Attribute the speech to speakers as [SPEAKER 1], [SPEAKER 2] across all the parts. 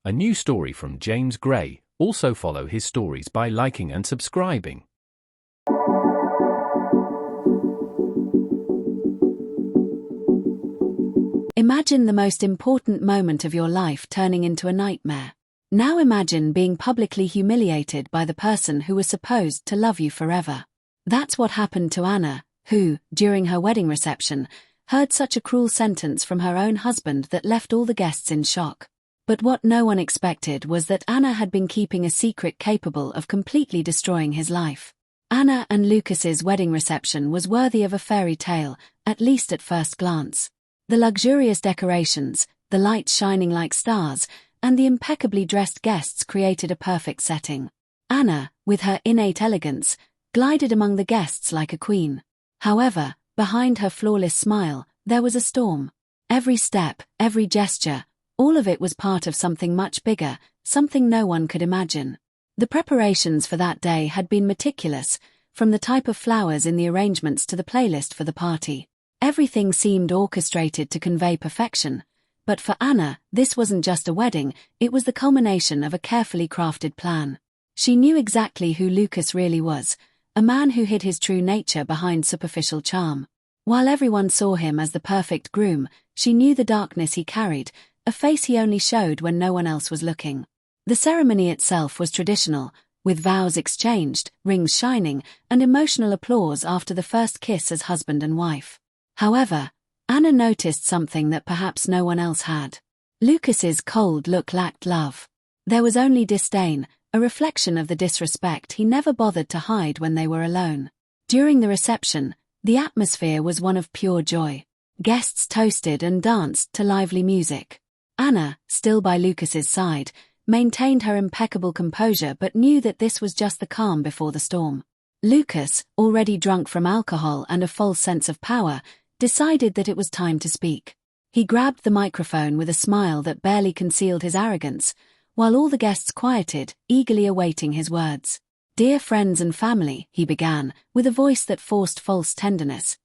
[SPEAKER 1] a new story from James Gray. Also follow his stories by liking and subscribing.
[SPEAKER 2] Imagine the most important moment of your life turning into a nightmare. Now imagine being publicly humiliated by the person who was supposed to love you forever. That's what happened to Anna, who, during her wedding reception, heard such a cruel sentence from her own husband that left all the guests in shock. But what no one expected was that Anna had been keeping a secret capable of completely destroying his life. Anna and Lucas's wedding reception was worthy of a fairy tale, at least at first glance. The luxurious decorations, the lights shining like stars, and the impeccably dressed guests created a perfect setting. Anna, with her innate elegance, glided among the guests like a queen. However, behind her flawless smile, there was a storm. Every step, every gesture, all of it was part of something much bigger, something no one could imagine. The preparations for that day had been meticulous, from the type of flowers in the arrangements to the playlist for the party. Everything seemed orchestrated to convey perfection. But for Anna, this wasn't just a wedding, it was the culmination of a carefully crafted plan. She knew exactly who Lucas really was, a man who hid his true nature behind superficial charm. While everyone saw him as the perfect groom, she knew the darkness he carried, a face he only showed when no one else was looking. The ceremony itself was traditional, with vows exchanged, rings shining, and emotional applause after the first kiss as husband and wife. However, Anna noticed something that perhaps no one else had. Lucas's cold look lacked love. There was only disdain, a reflection of the disrespect he never bothered to hide when they were alone. During the reception, the atmosphere was one of pure joy. Guests toasted and danced to lively music. Anna, still by Lucas's side, maintained her impeccable composure but knew that this was just the calm before the storm. Lucas, already drunk from alcohol and a false sense of power, decided that it was time to speak. He grabbed the microphone with a smile that barely concealed his arrogance, while all the guests quieted, eagerly awaiting his words. "Dear friends and family," he began, with a voice that forced false tenderness.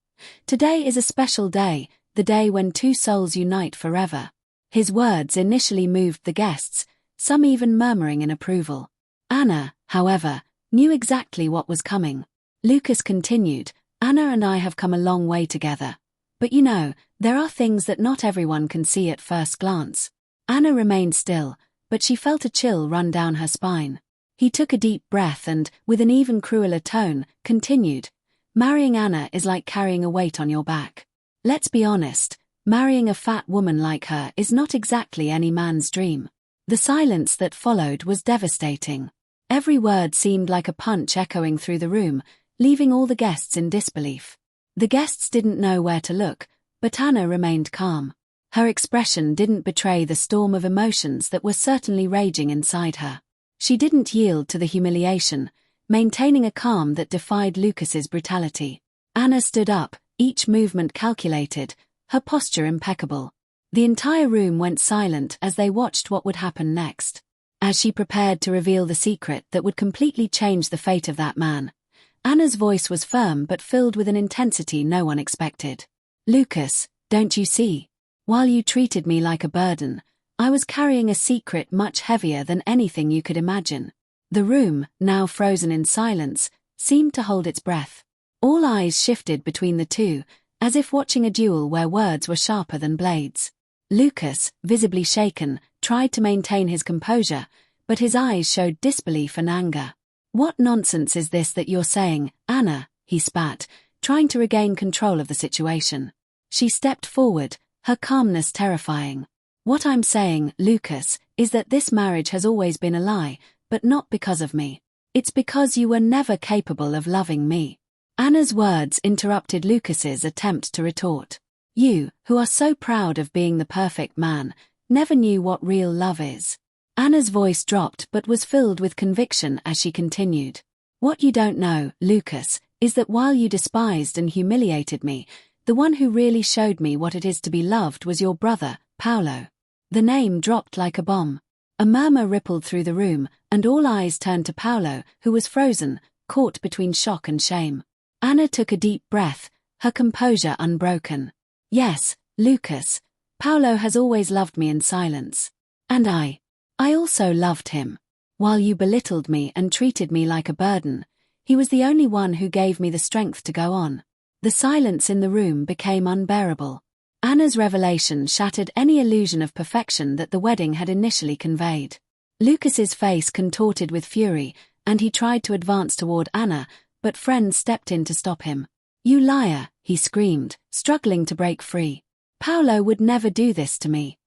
[SPEAKER 2] "Today is a special day, the day when two souls unite forever." His words initially moved the guests, some even murmuring in approval. Anna, however, knew exactly what was coming. Lucas continued, "Anna and I have come a long way together. But you know, there are things that not everyone can see at first glance." Anna remained still, but she felt a chill run down her spine. He took a deep breath and, with an even crueler tone, continued, "Marrying Anna is like carrying a weight on your back. Let's be honest, marrying a fat woman like her is not exactly any man's dream." The silence that followed was devastating. Every word seemed like a punch echoing through the room, leaving all the guests in disbelief. The guests didn't know where to look, but Anna remained calm. Her expression didn't betray the storm of emotions that were certainly raging inside her. She didn't yield to the humiliation, maintaining a calm that defied Lucas's brutality. Anna stood up, each movement calculated, her posture impeccable. The entire room went silent as they watched what would happen next. As she prepared to reveal the secret that would completely change the fate of that man, Anna's voice was firm but filled with an intensity no one expected. "Lucas, don't you see? While you treated me like a burden, I was carrying a secret much heavier than anything you could imagine." The room, now frozen in silence, seemed to hold its breath. All eyes shifted between the two, as if watching a duel where words were sharper than blades. Lucas, visibly shaken, tried to maintain his composure, but his eyes showed disbelief and anger. "What nonsense is this that you're saying, Anna?" he spat, trying to regain control of the situation. She stepped forward, her calmness terrifying. "What I'm saying, Lucas, is that this marriage has always been a lie, but not because of me. It's because you were never capable of loving me." Anna's words interrupted Lucas's attempt to retort. "You, who are so proud of being the perfect man, never knew what real love is." Anna's voice dropped but was filled with conviction as she continued. "What you don't know, Lucas, is that while you despised and humiliated me, the one who really showed me what it is to be loved was your brother, Paolo." The name dropped like a bomb. A murmur rippled through the room, and all eyes turned to Paolo, who was frozen, caught between shock and shame. Anna took a deep breath, her composure unbroken. "Yes, Lucas, Paolo has always loved me in silence. And I I also loved him. While you belittled me and treated me like a burden, he was the only one who gave me the strength to go on. The silence in the room became unbearable. Anna's revelation shattered any illusion of perfection that the wedding had initially conveyed. Lucas's face contorted with fury, and he tried to advance toward Anna, but friends stepped in to stop him. "You liar," he screamed, struggling to break free. "Paolo would never do this to me."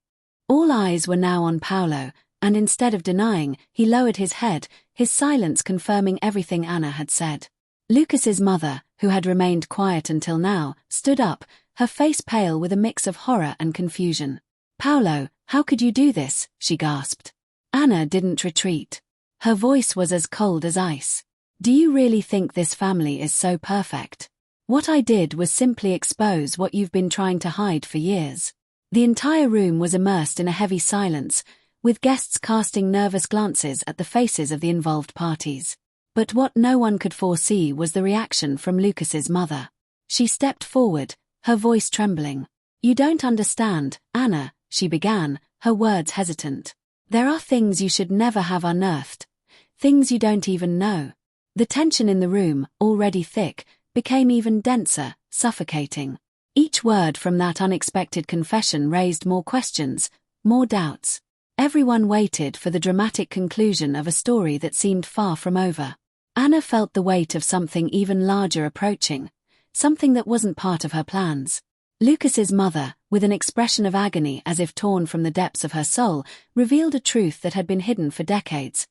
[SPEAKER 2] All eyes were now on Paolo, and instead of denying, he lowered his head, his silence confirming everything Anna had said. Lucas's mother, who had remained quiet until now, stood up, her face pale with a mix of horror and confusion. "Paolo, how could you do this?" she gasped. Anna didn't retreat. Her voice was as cold as ice. "Do you really think this family is so perfect? What I did was simply expose what you've been trying to hide for years." The entire room was immersed in a heavy silence, with guests casting nervous glances at the faces of the involved parties. But what no one could foresee was the reaction from Lucas's mother. She stepped forward, her voice trembling. "You don't understand, Anna," she began, her words hesitant. "There are things you should never have unearthed. Things you don't even know." The tension in the room, already thick, became even denser, suffocating. Each word from that unexpected confession raised more questions, more doubts. Everyone waited for the dramatic conclusion of a story that seemed far from over. Anna felt the weight of something even larger approaching, something that wasn't part of her plans. Lucas's mother, with an expression of agony as if torn from the depths of her soul, revealed a truth that had been hidden for decades.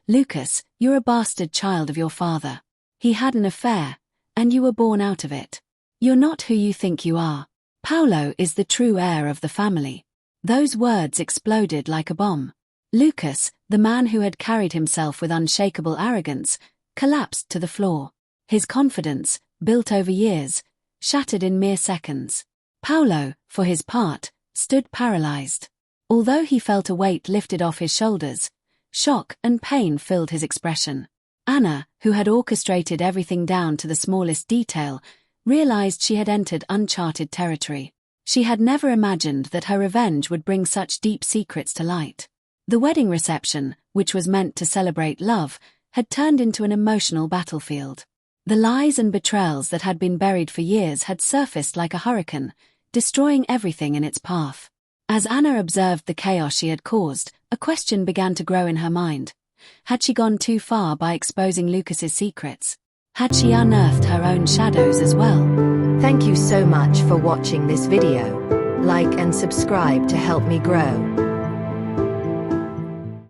[SPEAKER 2] "Lucas, you're a bastard child of your father. He had an affair, and you were born out of it. You're not who you think you are. Paolo is the true heir of the family." Those words exploded like a bomb. Lucas, the man who had carried himself with unshakable arrogance, collapsed to the floor. His confidence, built over years, shattered in mere seconds. Paolo, for his part, stood paralyzed. Although he felt a weight lifted off his shoulders, shock and pain filled his expression. Anna, who had orchestrated everything down to the smallest detail, realized she had entered uncharted territory. She had never imagined that her revenge would bring such deep secrets to light. The wedding reception, which was meant to celebrate love, had turned into an emotional battlefield. The lies and betrayals that had been buried for years had surfaced like a hurricane, destroying everything in its path. As Anna observed the chaos she had caused, a question began to grow in her mind. Had she gone too far by exposing Lucas's secrets? Had she unearthed her own shadows as well?
[SPEAKER 3] Thank you so much for watching this video. Like and subscribe to help me grow.